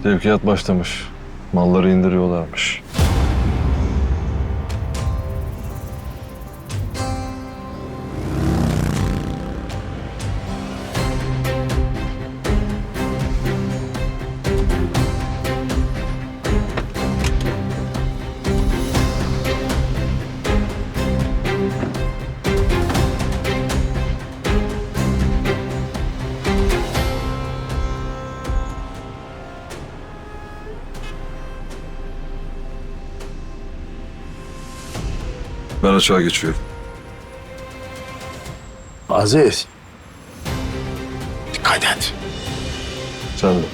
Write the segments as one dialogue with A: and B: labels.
A: Sevkiyat başlamış. Malları indiriyorlarmış. Ben aşağı geçiyorum.
B: Aziz. Dikkat et.
A: Sen de.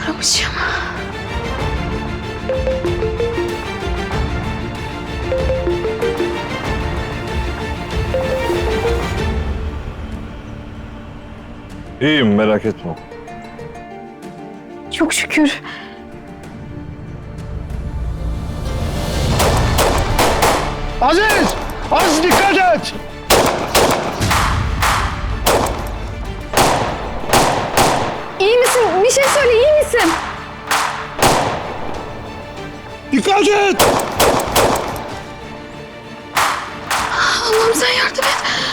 C: Aramışım.
A: İyiyim, merak etme.
C: Çok şükür.
B: Aziz! Aziz dikkat et!
C: İyi misin? Bir şey söyle, iyi misin?
B: Dikkat et!
C: Allah'ım sen yardım et.